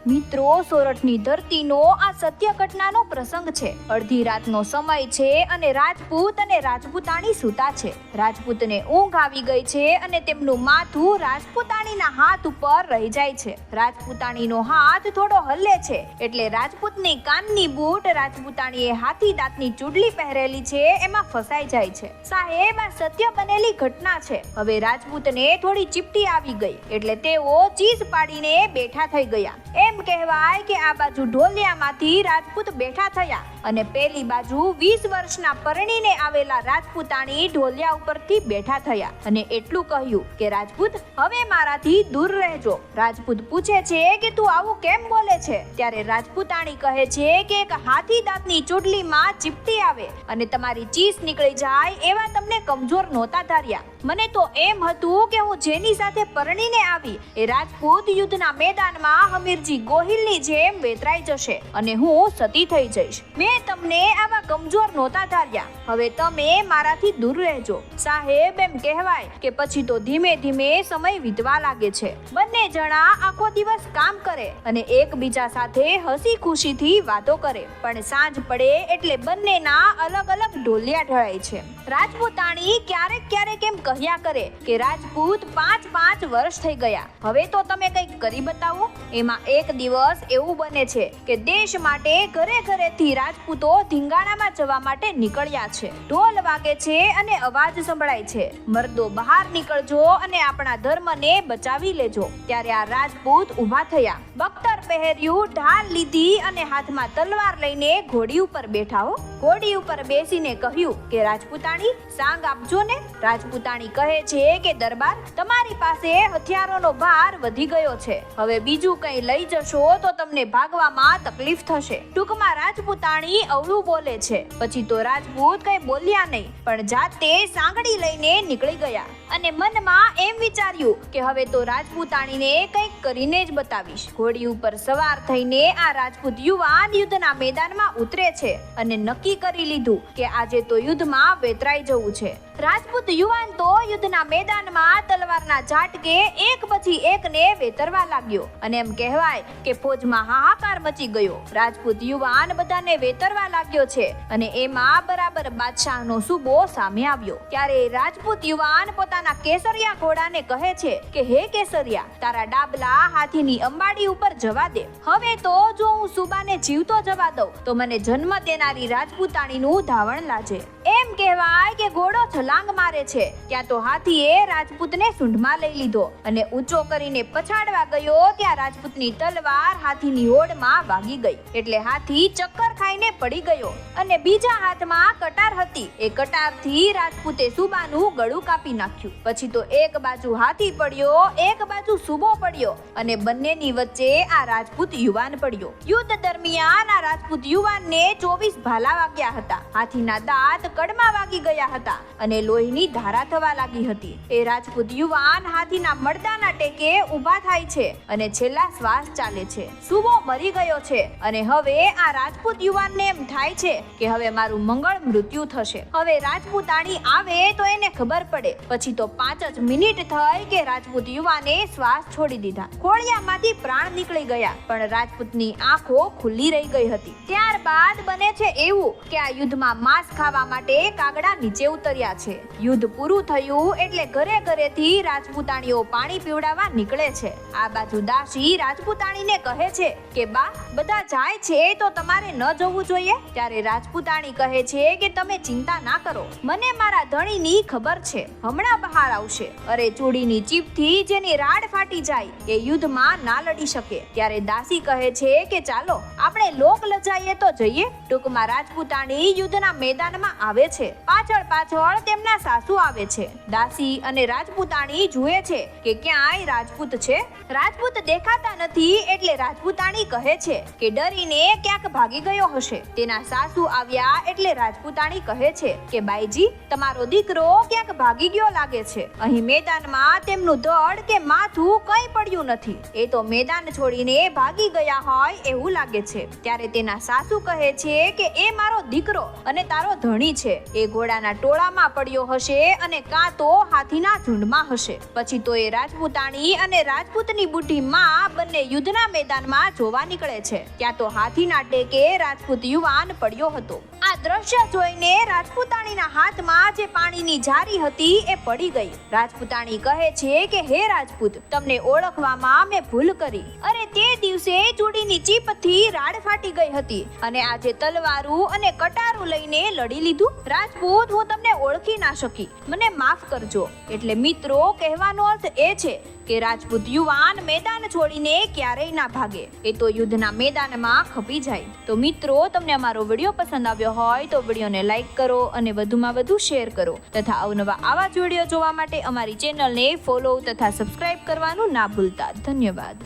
મિત્રો, સોરઠની ધરતીનો આ સત્ય ઘટનાનો પ્રસંગ છે. અડધી રાતનો સમય છે અને રાજપૂત અને રાજપૂતાણી સૂતા છે. રાજપૂતને ઊંઘ આવી ગઈ છે અને તેમનું માથું રાજપૂતાણીના હાથ ઉપર રહી જાય છે. રાજપૂતાણીનો હાથ થોડો હલે છે એટલે રાજપૂતની કાનની બૂટ રાજપૂતાણીએ હાથી દાંતની ચૂડલી પહેરેલી છે એમાં ફસાઈ જાય છે. સાહેબ, આ સત્ય બનેલી ઘટના છે. હવે રાજપૂતને થોડી ચીપટી આવી ગઈ એટલે તેઓ ચીઝ પાડીને બેઠા થઈ ગયા. એમ કહેવાય કે આ બાજુ ઢોલિયામાંથી રાજપૂત બેઠા થયા અને પેલી બાજુ 20 વર્ષના પરણીને આવેલા રાજપૂતાણી ઢોલિયા ઉપરથી બેઠા થયા અને એટલું કહ્યું કે રાજપૂત, હવે મારાથી દૂર રહેજો. રાજપૂત પૂછે છે કે તું આવું કેમ બોલે છે? ત્યારે રાજપૂતાણી કહે છે કે એક હાથી દાંતની ચૂડલીમાં ચીપટી આવે અને તમારી ચીસ નીકળી જાય એવા તમને કમજોર નહોતા ધાર્યા. મને તો એમ હતું કે હું જેની સાથે પરણીને આવી એ રાજપૂત યુદ્ધના મેદાનમાં હમીરજી ગોહિલની જેમ વેતરાઈ જશે અને હું સતી થઈ જઈશ. મેં તમને આવા કમજોર નહોતા ધાર્યા. હવે તમે મારાથી દૂર રહેજો. સાહેબ, એમ કહેવાય કે પછી તો ધીમે ધીમે સમય વીતવા લાગે છે. બંને જણા આખો દિવસ કામ કરે અને એકબીજા સાથે હસી ખુશીથી વાતો કરે. પણ સાંજ પડે એટલે બંનેના અલગ અલગ ઢોલિયા ઢળાય છે. રાજપૂતાણી ક્યારેક એમ કહ્યા કરે કે રાજપૂત 5 વર્ષ થઈ ગયા, હવે તો તમે કંઈક કરી બતાવો. એમાં એક દિવસ એવું બને છે કે દેશ માટે ઘરેથી રાજપૂતો ધીંગાણામાં જવા માટે નીકળ્યા છે. ઢોલ વાગે છે અને અવાજ સંભળાય છે, મર્દો બહાર નીકળજો અને આપણા ધર્મને બચાવી લેજો. ત્યારે આ રાજપૂત ઊભા થયા, બખ્તર પહેર્યું, ઢાલ લીધી અને હાથમાં તલવાર લઈને ઘોડી ઉપર બેઠા. ઘોડી ઉપર બેસીને કહ્યું કે રાજપૂતાણી, સાંગ આપજો ને. રાજપૂતાણી કહે છે કે દરબાર, તમારી પાસે હથિયારોનો ભાર વધી ગયો છે. હવે બીજું કંઈ લઈ જશો તો તમને ભાગવામાં તકલીફ થશે. ટૂંકમાં રાજપૂતાણી અવળું બોલે છે. પછી તો રાજપૂત કંઈ બોલ્યા નહીં પણ જાતે સાંગડી લઈને નીકળી ગયા અને મનમાં એમ વિચાર્યું કે હવે તો રાજપૂતાણીને કંઈક કરીને જ બતાવીશ. ઘોડી ઉપર સવાર થઈને આ રાજપૂત યુવાન યુદ્ધના મેદાનમાં ઉતરે છે અને નક્કી કરી લીધું કે આજે તો યુદ્ધમાં વેતરાઈ જવું છે. રાજપૂત યુવાન તો યુદ્ધના મેદાનમાં તલવારના ઝાટકે એક પછી એકને વેતરવા લાગ્યો અને એમ કહેવાય કે ફોજમાં હાહાકાર મચી ગયો. રાજપૂત યુવાન બધાને વેતરવા લાગ્યો છે અને એમાં બરાબર બાદશાહનો સૂબો સામે આવ્યો. ત્યારે રાજપૂત યુવાન પોતાના કેસરિયા ઘોડાને કહે છે કે હે કેસરિયા, તારા ડાબલા હાથીની અંબાડી ઉપર જવા દે. હવે તો જો હું સૂબાને જીવતો જવા દઉં તો મને જન્મ દેનારી રાજપૂતાણીનું ધાવણ લાજે. એમ કહેવાય કે ઘોડો છલાંગ મારે છે ત્યાં તો હાથીએ રાજપૂતને સૂંઢમાં લઈ લીધો અને ઊંચો કરીને પછાડવા ગયો ત્યાં રાજપૂતની તલવાર હાથીની હોડમાં વાગી ગઈ એટલે હાથી ચક્કર ખાઈને પડી ગયો અને બીજા હાથમાં કટાર હતી. એ કટારથી રાજપૂતે સૂબાનું ગળું કાપી નાખ્યું. પછી તો એક બાજુ હાથી પડ્યો, એક બાજુ સૂબો પડ્યો અને બંનેની વચ્ચે આ રાજપૂત યુવાન પડ્યો. યુદ્ધ દરમિયાન આ રાજપૂત યુવાનને 24 ભાલા વાગ્યા હતા. હાથીના દાંત કડમાં વાગી ગયા હતા અને લોહીની ધારા થવા લાગી હતી. એ રાજપૂત યુવાન હાથીના મળદાના ટેકે ઊભા થાય છે અને છેલ્લા શ્વાસ ચાલે છે. સૂબો મરી ગયો છે અને હવે આ રાજપૂત યુવાનને એમ થાય છે કે હવે મારું મંગળ મૃત્યુ થશે. હવે રાજપૂતાણી આવે તો એને ખબર પડે. પછી તો 5 જ મિનિટ થઈ કે રાજપૂત યુવાને શ્વાસ છોડી દીધા. ખોળિયામાંથી પ્રાણ નીકળી ગયા પણ રાજપૂતની આંખો ખુલ્લી રહી ગઈ હતી. ત્યારબાદ બને છે એવું કે આ યુદ્ધમાં માંસ ખાવા માટે કાગડા નીચે ઉતર્યા છે. યુદ્ધ પૂરું થયું એટલે ઘરેથી રાજપૂતાણીઓ પાણી પીવડાવવા નીકળે છે. આ બાજુ દાસી રાજપૂતાણીને કહે છે કે બા, બધા જાય છે તો તમારે ન જવું જોઈએ. ત્યારે રાજપૂતાણી કહે છે કે તમે ચિંતા ના કરો, મને મારા ધણીની ખબર છે, હમણાં બહાર આવશે. અરે ચૂડીની ચીપથી જેની રાડ ફાટી જાય એ યુદ્ધમાં ના લડી શકે. ત્યારે દાસી કહે છે કે ચાલો આપણે લોક લજાઈએ તો જઈએ. ટૂંકમાં રાજપૂતાણી યુદ્ધના મેદાનમાં આવે છે. પાછળ તેમના સાસુ આવે છે. દાસી અને રાજપૂતાણી જુએ છે કે ક્યાંય રાજપૂત છે. રાજપૂત દેખાતા નથી એટલે રાજપૂતાણી કહે છે કે ડરીને ક્યાંક ભાગી ગયો હશે. તેના સાસુ આવ્યા એટલે રાજપૂતાણી કહે છે કે બાઈજી, તમારો દીકરો ક્યાંક ભાગી ગયો લાગે છે. અહીં મેદાનમાં તેમનું ધડ કે માથું કંઈ પડ્યું નથી. એ તો મેદાન છોડીને ભાગી ગયા હોય એવું લાગે છે. ત્યારે તેના સાસુ કહે છે કે એ મારો દીકરો અને તારો ધણી છે. એ ઘોડાના ટોળામાં પડ્યો હશે અને કાં તો હાથીના ઝુંડમાં હશે. પછી તો એ રાજપૂતાણી અને રાજપૂતની બુઢી માં બંને યુદ્ધના મેદાનમાં જોવા નીકળે છે. ત્યાં તો હાથીના ટેકે રાજપૂત યુવાન પડ્યો હતો. આ દ્રશ્ય જોઈને રાજપૂતાણીના હાથમાં જે પાણીની જારી હતી એ પડી ગઈ. રાજપૂતાણી કહે છે કે હે રાજપૂત, તમને ઓળખવામાં મેં ભૂલ કરી. અરે તે દિવસે ચૂડીની ચીપથી રાડ ફાટી ગઈ હતી અને આજે તલવારું અને કટારું લઈને લડી લીધું. રાજપૂત, હું તમને ઓળખી ના શકી, મને માફ કરજો. એટલે મિત્રો, કહેવાનો અર્થ એ છે કે રાજપૂત યુવાન મેદાન છોડીને ક્યારેય ના ભાગે. એ તો યુદ્ધના મેદાનમાં ખપી જાય. તો મિત્રો, તમને અમારો વિડીયો પસંદ આવ્યો હોય તો વિડીયોને લાઈક કરો અને વધુમાં વધુ શેર કરો તથા અવનવા આવા જ વિડીયો જોવા માટે અમારી ચેનલને ફોલો તથા સબસ્ક્રાઇબ કરવાનું ના ભૂલતા. ધન્યવાદ.